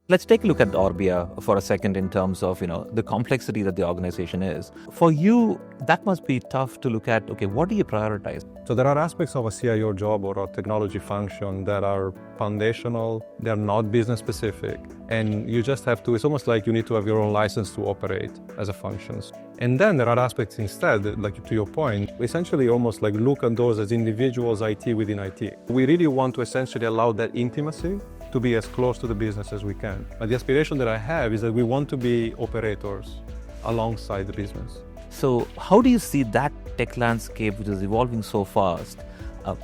Let's take a look at Orbia for a second in terms of, the complexity that the organization is. For you, that must be tough to look at, okay, what do you prioritize? So there are aspects of a CIO job or a technology function that are foundational, they're not business specific, and you just have to, it's almost like you need to have your own license to operate as a function. And then there are aspects instead, like to your point, essentially almost like look at those as individuals IT within IT. We really want to essentially allow that intimacy to be as close to the business as we can. But the aspiration that I have is that we want to be operators alongside the business. So how do you see that tech landscape which is evolving so fast?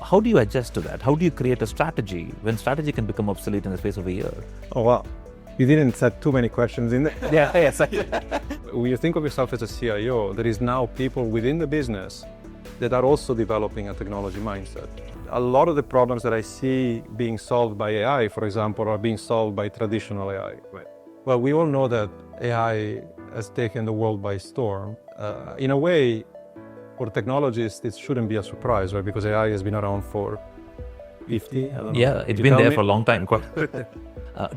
How do you adjust to that? How do you create a strategy when strategy can become obsolete in the space of a year? Oh, wow. You didn't set too many questions in there. Yeah, yes. When you think of yourself as a CIO, there is now people within the business that are also developing a technology mindset. A lot of the problems that I see being solved by AI, for example, are being solved by traditional AI. Right. Well, we all know that AI has taken the world by storm. In a way, for technologists, it shouldn't be a surprise, right? Because AI has been around for 50, I don't know. Yeah, it's been there for a long time.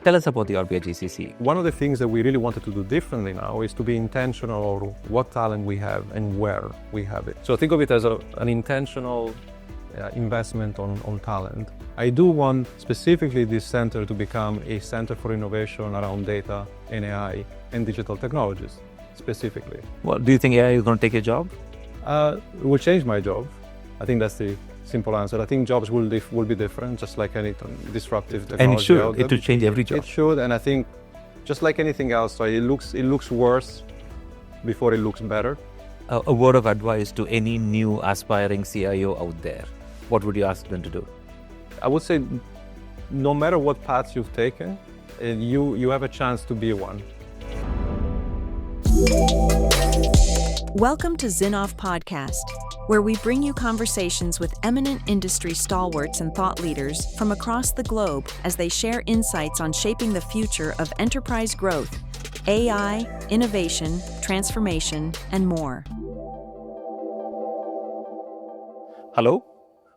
Tell us about the Orbia GCC. One of the things that we really wanted to do differently now is to be intentional on what talent we have and where we have it. So think of it as an intentional investment on talent. I do want specifically this center to become a center for innovation around data and AI and digital technologies, specifically. Well, do you think AI is going to take your job? It will change my job. I think that's the simple answer. I think jobs will be different, just like any disruptive technology. And it should. It will change every job. It should, and I think just like anything else, right, it looks worse before it looks better. A word of advice to any new aspiring CIO out there. What would you ask them to do? I would say no matter what paths you've taken, you have a chance to be one. Welcome to Zinnov Podcast, where we bring you conversations with eminent industry stalwarts and thought leaders from across the globe as they share insights on shaping the future of enterprise growth, AI, innovation, transformation, and more. Hello.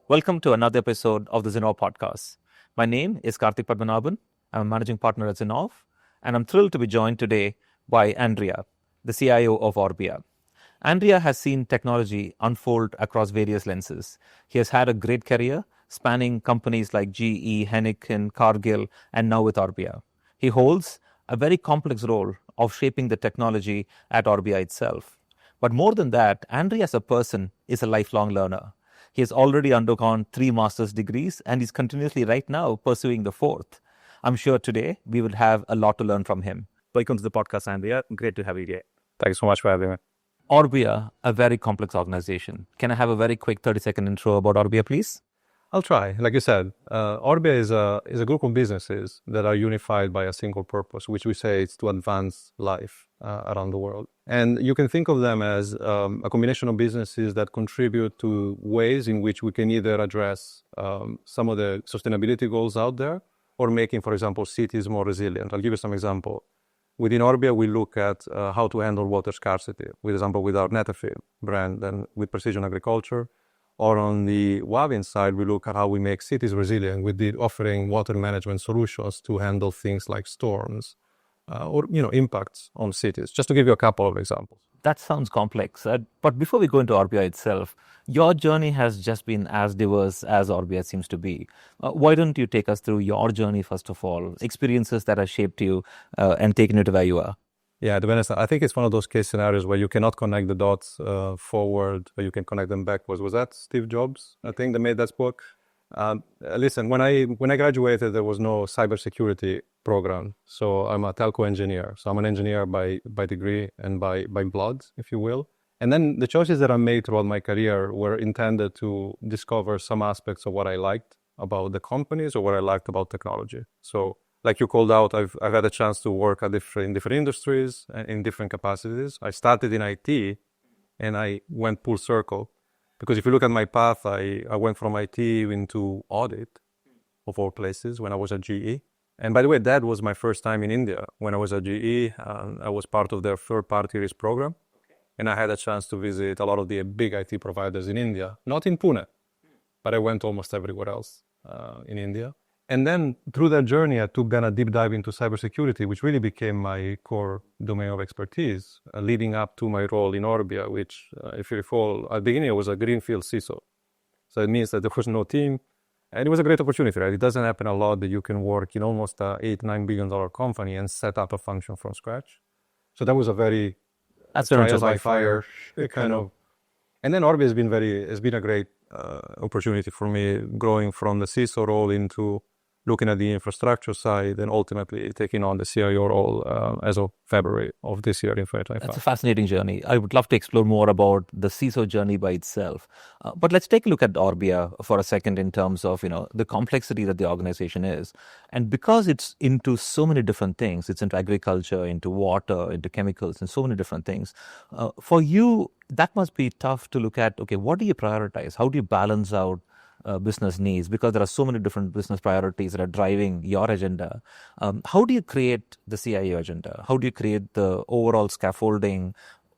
Welcome to another episode of the Zinnov podcast. My name is Karthik Padmanabhan. I'm a managing partner at Zinnov, and I'm thrilled to be joined today by Andrea, the CIO of Orbia. Andrea has seen technology unfold across various lenses. He has had a great career spanning companies like GE, Heineken, Cargill, and now with Orbia. He holds a very complex role of shaping the technology at Orbia itself. But more than that, Andrea as a person is a lifelong learner. He has already undergone 3 master's degrees and is continuously right now pursuing the 4th. I'm sure today we will have a lot to learn from him. Welcome to the podcast, Andrea. Great to have you here. Thanks so much for having me. Orbia, a very complex organization. Can I have a very quick 30-second intro about Orbia, please? I'll try. Like you said, Orbia is a group of businesses that are unified by a single purpose, which we say is to advance life around the world. And you can think of them as a combination of businesses that contribute to ways in which we can either address some of the sustainability goals out there or making, for example, cities more resilient. I'll give you some example. Within Orbia, we look at how to handle water scarcity, for example, with our Netafim brand and with precision agriculture. Or on the Wavin side, we look at how we make cities resilient with offering water management solutions to handle things like storms or impacts on cities. Just to give you a couple of examples. That sounds complex. But before we go into Orbia itself, your journey has just been as diverse as Orbia seems to be. Why don't you take us through your journey, first of all, experiences that have shaped you and taken you to where you are? Yeah, to be honest, I think it's one of those case scenarios where you cannot connect the dots forward, but you can connect them backwards. Was that Steve Jobs, I think, that made that book? Listen, when I graduated, there was no cybersecurity program. So I'm a telco engineer. So I'm an engineer by degree and by blood, if you will. And then the choices that I made throughout my career were intended to discover some aspects of what I liked about the companies or what I liked about technology. So like you called out, I've had a chance to work at different industries and in different capacities. I started in IT and I went full circle. Because if you look at my path, I went from IT into audit, of all places, when I was at GE. And by the way, that was my first time in India. When I was at GE, I was part of their third-party risk program. And I had a chance to visit a lot of the big IT providers in India. Not in Pune, but I went almost everywhere else in India. And then through that journey, I took then a deep dive into cybersecurity, which really became my core domain of expertise, leading up to my role in Orbia, which, if you recall, at the beginning, I was a Greenfield CISO. So it means that there was no team. And it was a great opportunity, right? It doesn't happen a lot that you can work in almost a $8-9 billion company and set up a function from scratch. So that was a very trial by fire kind of. And then Orbia has been a great opportunity for me, growing from the CISO role into looking at the infrastructure side and ultimately taking on the CIO role as of February of this year in 2025. That's a fascinating journey. I would love to explore more about the CISO journey by itself. But let's take a look at Orbia for a second in terms of, the complexity that the organization is. And because it's into so many different things, it's into agriculture, into water, into chemicals, and so many different things. For you, that must be tough to look at, okay, what do you prioritize? How do you balance out business needs, because there are so many different business priorities that are driving your agenda? How do you create the CIO agenda? How do you create the overall scaffolding,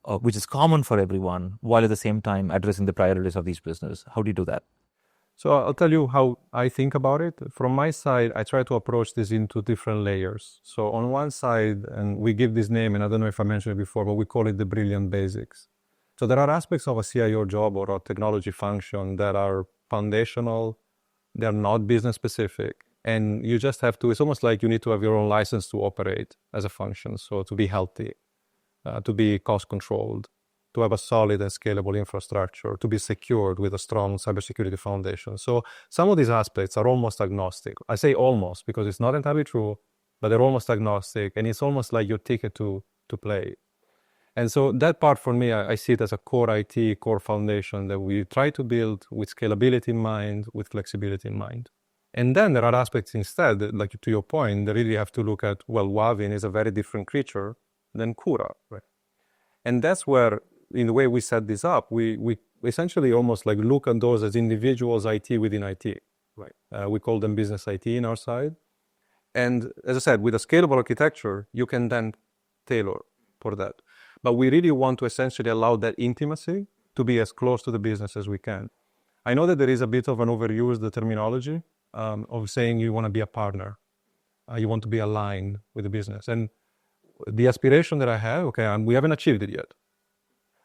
which is common for everyone, while at the same time addressing the priorities of these business? How do you do that? So I'll tell you how I think about it. From my side, I try to approach this into different layers. So on one side, and we give this name, and I don't know if I mentioned it before, but we call it the brilliant basics. So there are aspects of a CIO job or a technology function that are foundational, they're not business specific, and you just have to, it's almost like you need to have your own license to operate as a function. So to be healthy, to be cost controlled, to have a solid and scalable infrastructure, to be secured with a strong cybersecurity foundation. So some of these aspects are almost agnostic. I say almost because it's not entirely true, but they're almost agnostic, and it's almost like your ticket to play. And so that part for me, I see it as a core IT, core foundation that we try to build with scalability in mind, with flexibility in mind. And then there are aspects instead, like to your point, that really have to look at, well, Wavin is a very different creature than Kura, right? And that's where, in the way we set this up, we essentially almost like look at those as individuals IT within IT, right? We call them business IT in our side. And as I said, with a scalable architecture, you can then tailor for that. But we really want to essentially allow that intimacy to be as close to the business as we can. I know that there is a bit of an overused terminology of saying you want to be a partner. You want to be aligned with the business. And the aspiration that I have, we haven't achieved it yet.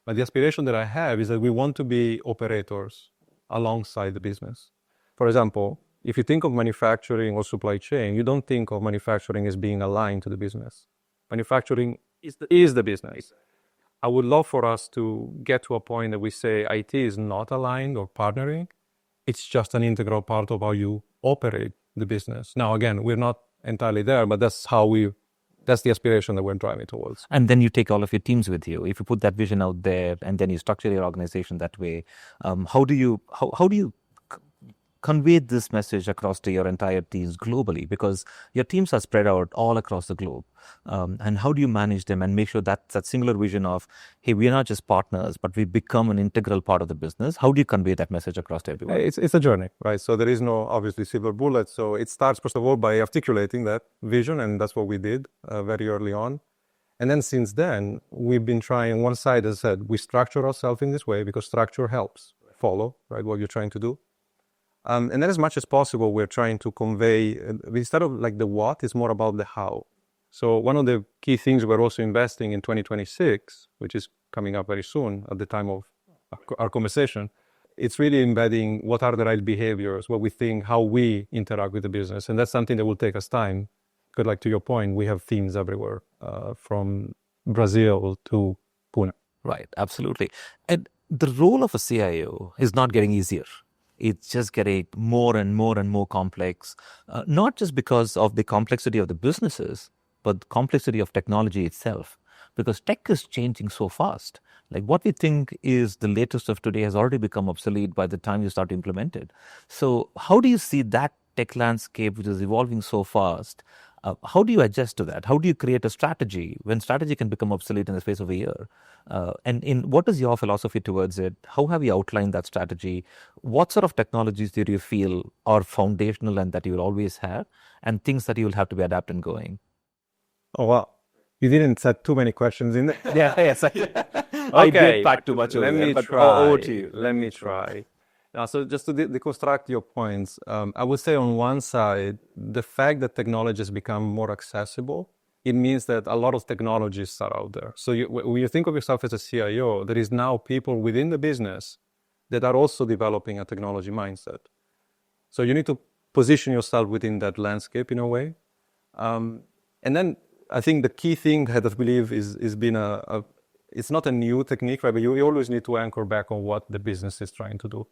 But the aspiration that I have is that we want to be operators alongside the business. For example, if you think of manufacturing or supply chain, you don't think of manufacturing as being aligned to the business. Manufacturing is the business. I would love for us to get to a point that we say IT is not aligned or partnering. It's just an integral part of how you operate the business. Now, again, we're not entirely there, but that's the aspiration that we're driving towards. And then you take all of your teams with you. If you put that vision out there and then you structure your organization that way, how do you convey this message across to your entire teams globally? Because your teams are spread out all across the globe. And how do you manage them and make sure that singular vision of, hey, we're not just partners, but we become an integral part of the business? How do you convey that message across to everyone? It's a journey, right? So there is no, obviously, silver bullet. So it starts, first of all, by articulating that vision, and that's what we did very early on. And then since then, we've been trying, one side, as I said, we structure ourselves in this way because structure helps follow, right, what you're trying to do. And then as much as possible, we're trying to convey, instead of like the what, it's more about the how. So one of the key things we're also investing in 2026, which is coming up very soon at the time of our conversation, it's really embedding what are the right behaviors, what we think, how we interact with the business. And that's something that will take us time. Because like to your point, we have teams everywhere, from Brazil to Pune. Right, absolutely. And the role of a CIO is not getting easier. It's just getting more and more and more complex, not just because of the complexity of the businesses, but the complexity of technology itself. Because tech is changing so fast. Like what we think is the latest of today has already become obsolete by the time you start to implement it. So how do you see that tech landscape, which is evolving so fast? How do you adjust to that? How do you create a strategy when strategy can become obsolete in the space of a year? And what is your philosophy towards it? How have you outlined that strategy? What sort of technologies do you feel are foundational and that you will always have, and things that you will have to be adapt and going? Oh, wow. You didn't set too many questions in there. Yes. Okay. I did pack too much over Let there, me but try. over to you. Let me try. So just to deconstruct your points, I would say on one side, the fact that technology has become more accessible, it means that a lot of technologies are out there. So when you think of yourself as a CIO, there is now people within the business that are also developing a technology mindset. So you need to position yourself within that landscape in a way. And then I think the key thing that I believe is been it's not a new technique, right? But you always need to anchor back on what the business is trying to do.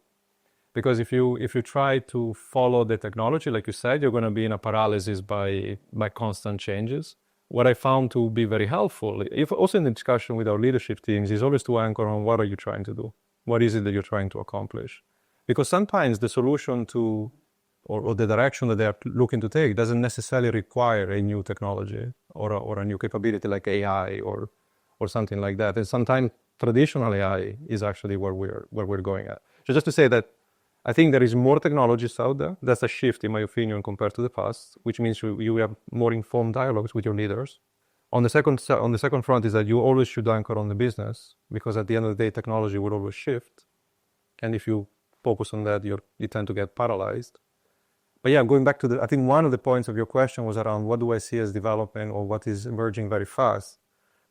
Because if you try to follow the technology, like you said, you're going to be in a paralysis by constant changes. What I found to be very helpful, if also in the discussion with our leadership teams, is always to anchor on what are you trying to do? What is it that you're trying to accomplish? Because sometimes the solution to, or the direction that they are looking to take doesn't necessarily require a new technology or a new capability like AI or something like that. And sometimes traditional AI is actually where we're going at. So just to say that I think there is more technologies out there. That's a shift, in my opinion, compared to the past, which means you have more informed dialogues with your leaders. On the second front is that you always should anchor on the business, because at the end of the day, technology will always shift. And if you focus on that, you tend to get paralyzed. But yeah, going back to I think one of the points of your question was around what do I see as developing or what is emerging very fast.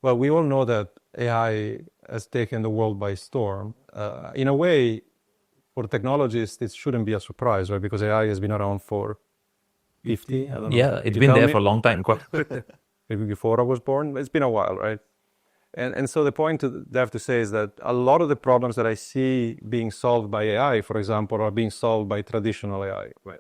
Well, we all know that AI has taken the world by storm. In a way, for technologists, it shouldn't be a surprise, right? Because AI has been around for 50, I don't know. Yeah, it's been there for a long time. Maybe before I was born. It's been a while, right? And so the point that I have to say is that a lot of the problems that I see being solved by AI, for example, are being solved by traditional AI. Right.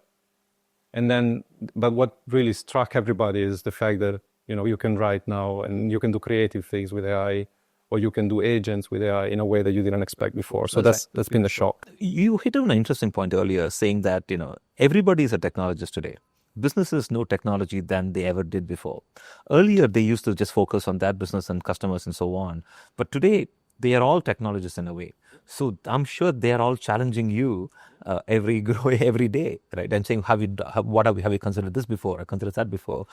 But what really struck everybody is the fact that, you can write now and you can do creative things with AI, or you can do agents with AI in a way that you didn't expect before. So that's been the shock. You hit on an interesting point earlier, saying that, everybody is a technologist today. Businesses know technology than they ever did before. Earlier, they used to just focus on that business and customers and so on. But today, they are all technologists in a way. So I'm sure they are all challenging you every day, right? And saying, have you considered this before? I considered that before.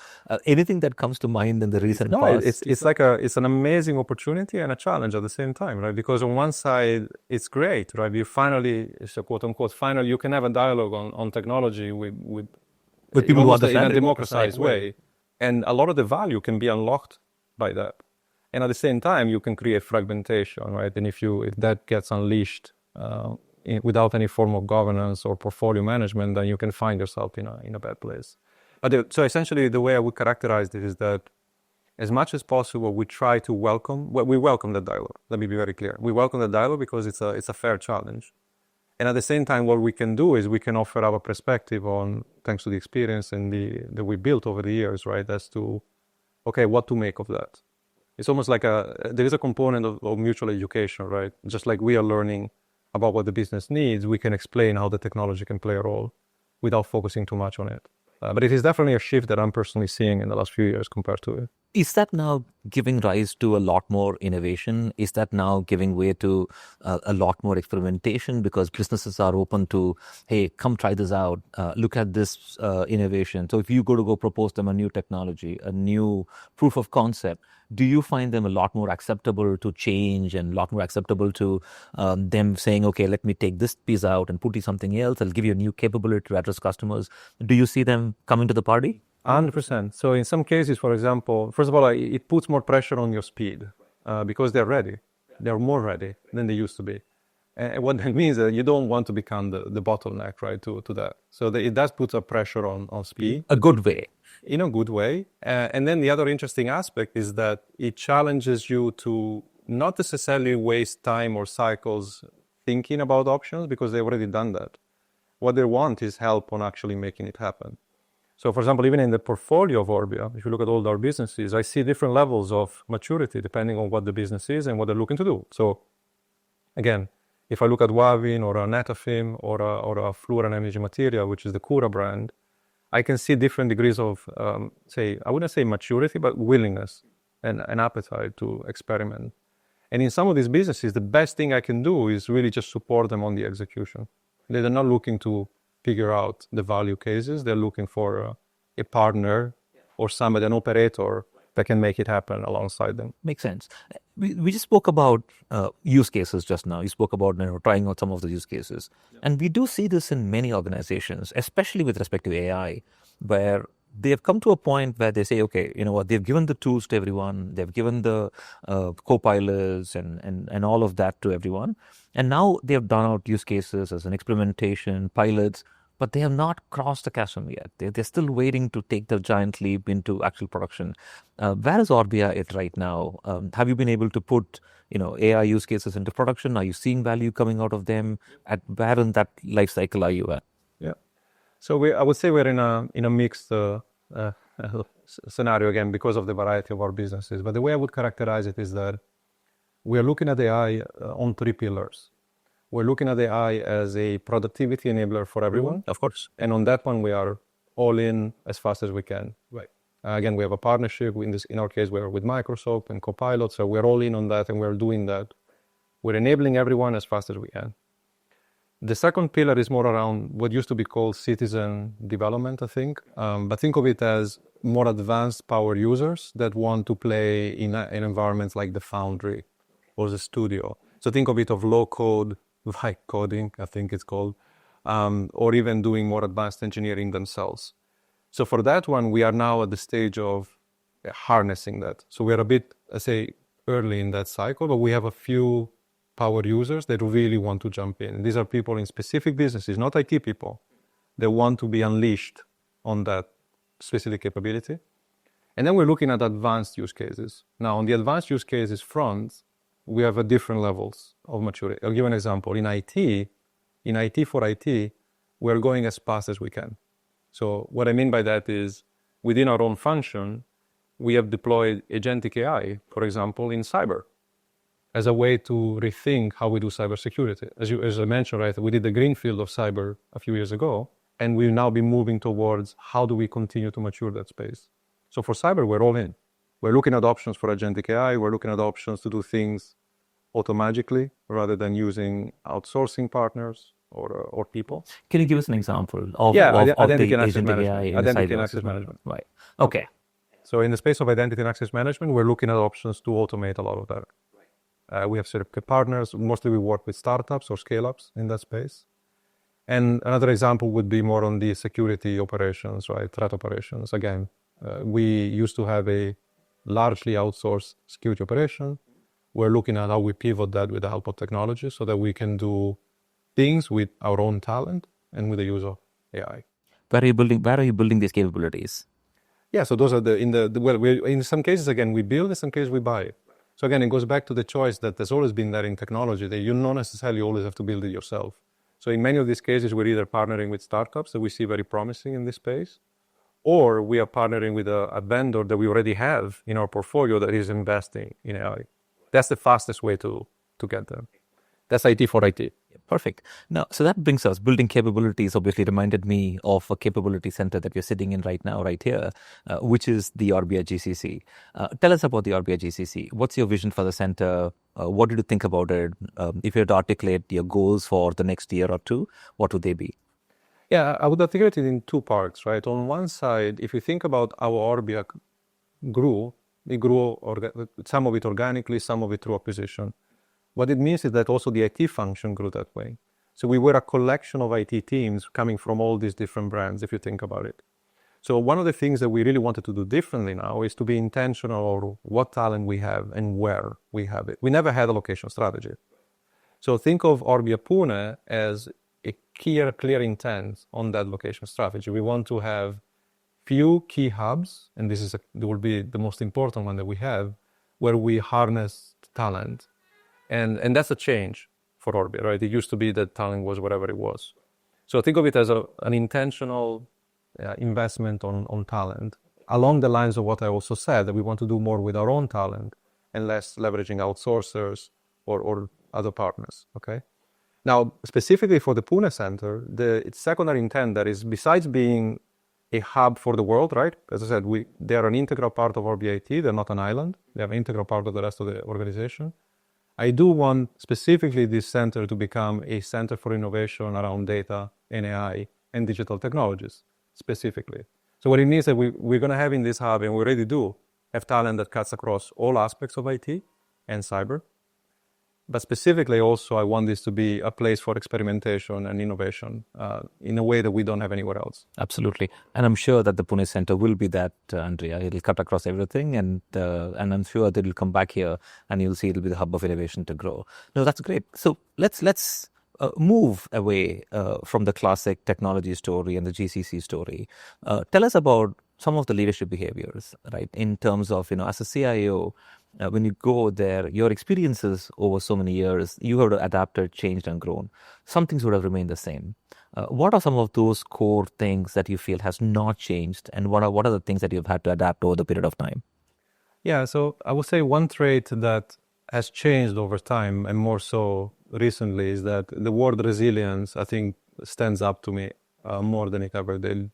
Anything that comes to mind in the recent past? It's an amazing opportunity and a challenge at the same time, right? Because on one side, it's great, right? You finally, quote unquote, you can have a dialogue on technology with people who understand in a democratized way. And a lot of the value can be unlocked by that. And at the same time, you can create fragmentation, right? And if that gets unleashed without any form of governance or portfolio management, then you can find yourself in a bad place. So essentially, the way I would characterize it is that as much as possible, we try to welcome the dialogue. Let me be very clear. We welcome the dialogue because it's a fair challenge. And at the same time, what we can do is we can offer our perspective on, thanks to the experience and that we built over the years, right? As to, okay, what to make of that. It's almost like there is a component of mutual education, right? Just like we are learning about what the business needs, we can explain how the technology can play a role without focusing too much on it. But it is definitely a shift that I'm personally seeing in the last few years compared to it. Is that now giving rise to a lot more innovation? Is that now giving way to a lot more experimentation because businesses are open to, hey, come try this out, look at this innovation. So if you go propose them a new technology, a new proof of concept, do you find them a lot more acceptable to change and a lot more acceptable to them saying, okay, let me take this piece out and put in something else. I'll give you a new capability to address customers. Do you see them coming to the party? 100%. So in some cases, for example, first of all, it puts more pressure on your speed because they're ready. They're more ready than they used to be. And what that means is that you don't want to become the bottleneck, right, to that. So it does put a pressure on speed. A good way. In a good way. And then the other interesting aspect is that it challenges you to not necessarily waste time or cycles thinking about options because they've already done that. What they want is help on actually making it happen. So, for example, even in the portfolio of Orbia, if you look at all our businesses, I see different levels of maturity depending on what the business is and what they're looking to do. So, again, if I look at Wavin or a Netafim or a Fluor Energy Material, which is the Cura brand, I can see different degrees of, I wouldn't say maturity, but willingness and an appetite to experiment. And in some of these businesses, the best thing I can do is really just support them on the execution. They're not looking to figure out the value cases. They're looking for a partner or somebody, an operator that can make it happen alongside them. Makes sense. we just spoke about use cases just now. You spoke about trying out some of the use cases. And we do see this in many organizations, especially with respect to AI, where they have come to a point where they say, okay, you know what, they've given the tools to everyone, they've given the co-pilots and all of that to everyone. And now they have done out use cases as an experimentation, pilots, but they have not crossed the chasm yet. They're still waiting to take the giant leap into actual production. Where is Orbia at right now? Have you been able to put AI use cases into production? Are you seeing value coming out of them? At where in that life cycle are you at? Yeah. So I would say we're in a mixed scenario again because of the variety of our businesses. But the way I would characterize it is that we are looking at AI on three pillars. We're looking at AI as a productivity enabler for everyone. Of course. And on that one, we are all in as fast as we can. Right. Again, we have a partnership. In our case, we're with Microsoft and Copilot. So we're all in on that and we're doing that. We're enabling everyone as fast as we can. The second pillar is more around what used to be called citizen development, I think. But think of it as more advanced power users that want to play in environments like the Foundry or the studio. So think of it of low code, like coding, I think it's called, or even doing more advanced engineering themselves. So for that one, we are now at the stage of harnessing that. So we're a bit, I say, early in that cycle, but we have a few power users that really want to jump in. These are people in specific businesses, not IT people. They want to be unleashed on that specific capability. And then we're looking at advanced use cases. Now, on the advanced use cases front, we have different levels of maturity. I'll give an example. In IT for IT, we're going as fast as we can. So what I mean by that is within our own function, we have deployed agentic AI, for example, in cyber as a way to rethink how we do cybersecurity. As I mentioned, right, we did the Greenfield of cyber a few years ago, and we'll now be moving towards how do we continue to mature that space. So for cyber, we're all in. We're looking at options for agentic AI. We're looking at options to do things automatically rather than using outsourcing partners or people. Can you give us an example of the agentic AI in identity and access management. Right. Okay. So in the space of identity and access management, we're looking at options to automate a lot of that. We have certain partners. Mostly we work with startups or scale-ups in that space. And another example would be more on the security operations, right? Threat operations. Again, we used to have a largely outsourced security operation. We're looking at how we pivot that with the help of technology so that we can do things with our own talent and with the use of AI. Where are you building these capabilities? Yeah, so those are in some cases, again, we build, in some cases we buy. So again, it goes back to the choice that there's always been there in technology, that you don't necessarily always have to build it yourself. So in many of these cases, we're either partnering with startups that we see very promising in this space, or we are partnering with a vendor that we already have in our portfolio that is investing in AI. That's the fastest way to get there. That's IT for IT. Perfect. Now, so that brings us, building capabilities obviously reminded me of a capability center that we're sitting in right now, right here, which is the Orbia GCC. Tell us about the Orbia GCC. What's your vision for the center? What did you think about it? If you had to articulate your goals for the next year or two, what would they be? Yeah, I would articulate it in two parts, right? On one side, if you think about how Orbia grew, some of it organically, some of it through acquisition. What it means is that also the IT function grew that way. So we were a collection of IT teams coming from all these different brands, if you think about it. So one of the things that we really wanted to do differently now is to be intentional on what talent we have and where we have it. We never had a location strategy. So think of Orbia Pune as a clear intent on that location strategy. We want to have few key hubs, and this will be the most important one that we have, where we harness talent. And that's a change for Orbia, right? It used to be that talent was wherever it was. So think of it as an intentional investment on talent, along the lines of what I also said, that we want to do more with our own talent and less leveraging outsourcers or other partners, okay? Now, specifically for the Pune Center, its secondary intent that is, besides being a hub for the world, right? As I said, they are an integral part of Orbia IT. They're not an island. They are an integral part of the rest of the organization. I do want specifically this center to become a center for innovation around data and AI and digital technologies, specifically. So what it means that we're going to have in this hub, and we already do, have talent that cuts across all aspects of IT and cyber. But specifically also, I want this to be a place for experimentation and innovation in a way that we don't have anywhere else. Absolutely. And I'm sure that the Pune Center will be that, Andrea. It'll cut across everything, and I'm sure that it'll come back here and you'll see it'll be the hub of innovation to grow. No, that's great. So let's move away from the classic technology story and the GCC story. Tell us about some of the leadership behaviors, right? In terms of, as a CIO, when you go there, your experiences over so many years, you have adapted, changed, and grown. Some things would have remained the same. What are some of those core things that you feel has not changed, and what are the things that you've had to adapt over the period of time? Yeah, so I would say one trait that has changed over time, and more so recently, is that the word resilience, I think, stands up to me more than it ever did.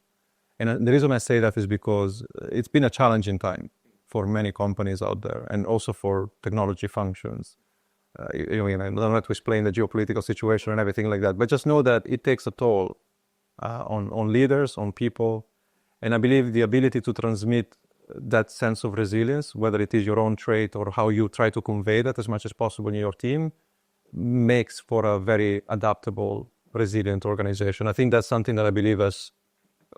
And the reason I say that is because it's been a challenging time for many companies out there, and also for technology functions. I don't have to explain the geopolitical situation and everything like that, but just know that it takes a toll on leaders, on people. And I believe the ability to transmit that sense of resilience, whether it is your own trait or how you try to convey that as much as possible in your team, makes for a very adaptable, resilient organization. I think that's something that I believe has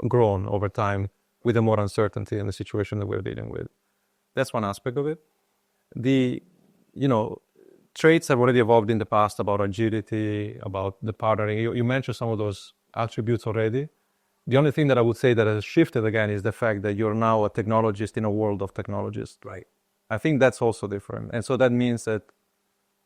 grown over time with the more uncertainty in the situation that we're dealing with. That's one aspect of it. The, traits have already evolved in the past about agility, about the partnering. You mentioned some of those attributes already. The only thing that I would say that has shifted again is the fact that you're now a technologist in a world of technologists. Right. I think that's also different. And so that means that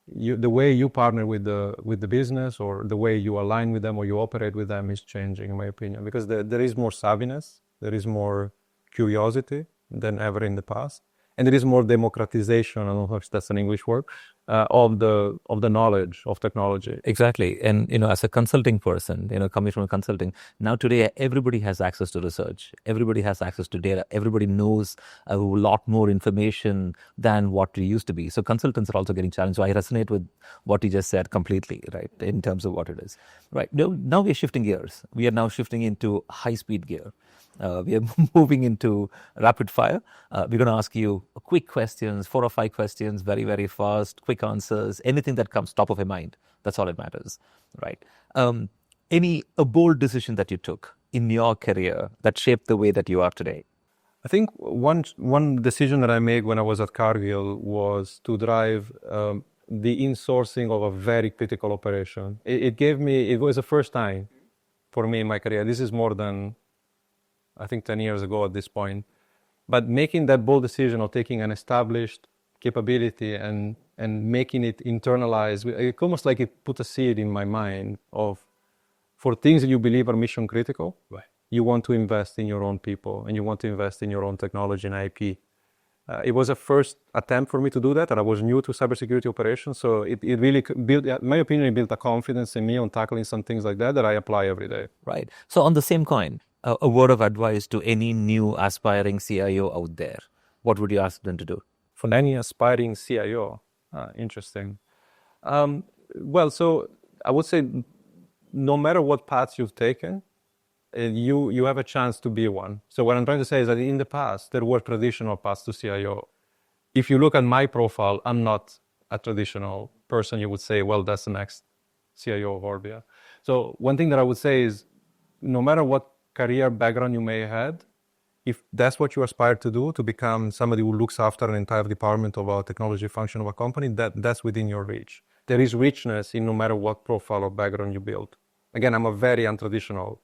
the way you partner with the business, or the way you align with them or you operate with them, is changing, in my opinion, because there is more savviness, there is more curiosity than ever in the past. And there is more democratization, I don't know if that's an English word, of the knowledge of technology. Exactly. And, as a consulting person, coming from consulting, now today everybody has access to research. Everybody has access to data. Everybody knows a lot more information than what we used to be. So consultants are also getting challenged. So I resonate with what you just said completely, right, in terms of what it is. Right. Now we're shifting gears. We are now shifting into high-speed gear. We are moving into rapid fire. We're going to ask you quick questions, 4 or 5 questions, very, very fast, quick answers, anything that comes top of your mind. That's all it matters, right? A bold decision that you took in your career that shaped the way that you are today? I think one decision that I made when I was at Cargill was to drive the insourcing of a very critical operation. It was the first time for me in my career. This is more than, I think, 10 years ago at this point. But making that bold decision of taking an established capability and making it internalized, it's almost like it put a seed in my mind of, for things that you believe are mission critical, right, you want to invest in your own people and you want to invest in your own technology and IP. It was a first attempt for me to do that, and I was new to cybersecurity operations, so it really built, in my opinion, it built a confidence in me on tackling some things like that I apply every day. Right. So on the same coin, a word of advice to any new aspiring CIO out there, what would you ask them to do? For any aspiring CIO, interesting. Well, so I would say no matter what path you've taken, you have a chance to be one. So what I'm trying to say is that in the past, there were traditional paths to CIO. If you look at my profile, I'm not a traditional person. You would say, well, that's the next CIO of Orbia. So one thing that I would say is, no matter what career background you may have had, if that's what you aspire to do, to become somebody who looks after an entire department of a technology function of a company, that's within your reach. There is richness in no matter what profile or background you build. Again, I'm a very untraditional,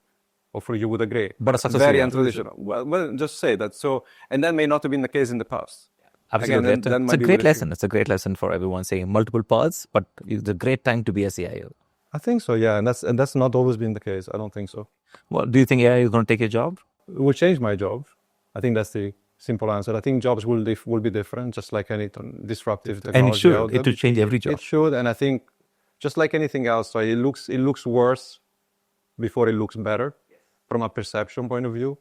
hopefully you would agree. But a successful very untraditional. Well, just say that. So, and that may not have been the case in the past. Absolutely. Again, it's a great lesson. It's a great lesson for everyone, saying multiple paths, but it's a great time to be a CIO. I think so, yeah. And that's not always been the case. I don't think so. Well, do you think AI is going to take your job? It will change my job. I think that's the simple answer. I think jobs will be different, just like any disruptive technology. And it should. It will change every job. It should. And I think just like anything else, so it looks worse before it looks better from a perception point of view.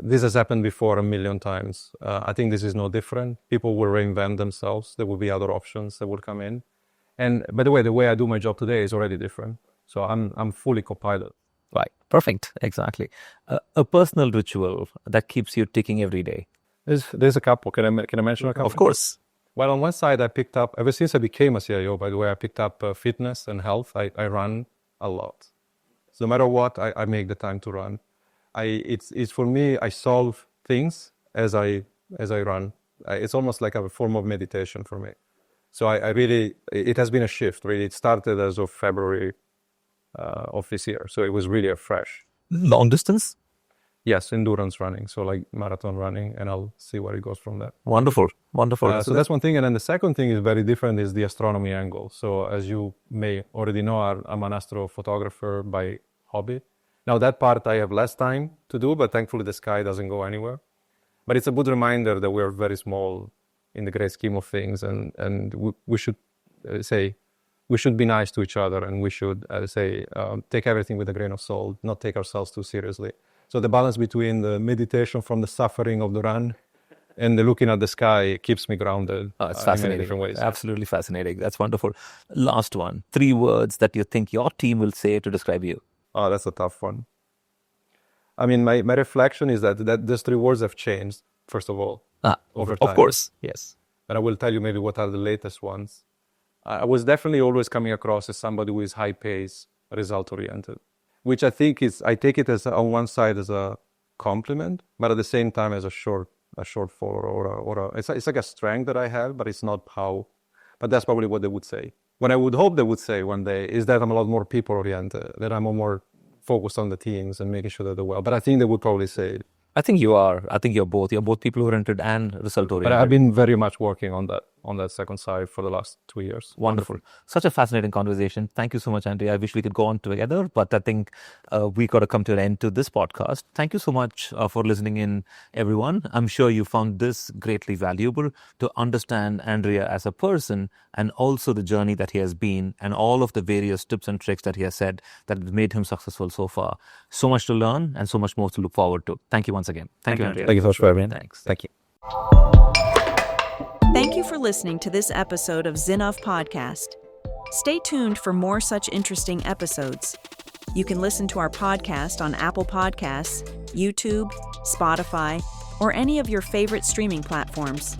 This has happened before 1 million times. I think this is no different. People will reinvent themselves. There will be other options that will come in. And by the way I do my job today is already different. So I'm fully co-pilot. Right. Perfect. Exactly. A personal ritual that keeps you ticking every day. There's a couple. Can I mention a couple? Of course. Well, on one side, I picked up, ever since I became a CIO, by the way, I picked up fitness and health. I run a lot. So no matter what, I make the time to run. It's for me, I solve things as I run. It's almost like a form of meditation for me. So I really, it has been a shift, really. It started as of February of this year. So it was really a fresh. Long distance? Yes, endurance running, so like marathon running, and I'll see where it goes from there. Wonderful, wonderful. So that's one thing, and then the second thing is very different, is the astronomy angle. So as you may already know, I'm an astrophotographer by hobby. Now that part I have less time to do, but thankfully the sky doesn't go anywhere. But it's a good reminder that we're very small in the great scheme of things, and we should we should be nice to each other, and we should take everything with a grain of salt, not take ourselves too seriously. So the balance between the meditation from the suffering of the run and the looking at the sky keeps me grounded. It's fascinating. In many different ways. Absolutely fascinating. That's wonderful. Last one. 3 words that you think your team will say to describe you. Oh, that's a tough one. I mean, my reflection is that those 3 words have changed, first of all, over time. Of course, yes. But I will tell you maybe what are the latest ones. I was definitely always coming across as somebody who is high pace, result-oriented, which I think I take it as on one side as a compliment, but at the same time as a shortfall or it's like a strength that I have, but it's not how. But that's probably what they would say. What I would hope they would say one day is that I'm a lot more people-oriented, that I'm more focused on the teams and making sure that they're well. But I think they would probably say it. I think you are. I think you're both. You're both people-oriented and result-oriented. But I've been very much working on that second side for the last 2 years. Wonderful. Such a fascinating conversation. Thank you so much, Andrea. I wish we could go on together, but I think we got to come to an end to this podcast. Thank you so much for listening in, everyone. I'm sure you found this greatly valuable to understand Andrea as a person, and also the journey that he has been and all of the various tips and tricks that he has said that have made him successful so far. So much to learn and so much more to look forward to. Thank you once again. Thank you, Andrea. Thank you so much for having me. Thanks. Thank you. Thank you for listening to this episode of Zinnov Podcast. Stay tuned for more such interesting episodes. You can listen to our podcast on Apple Podcasts, YouTube, Spotify, or any of your favorite streaming platforms.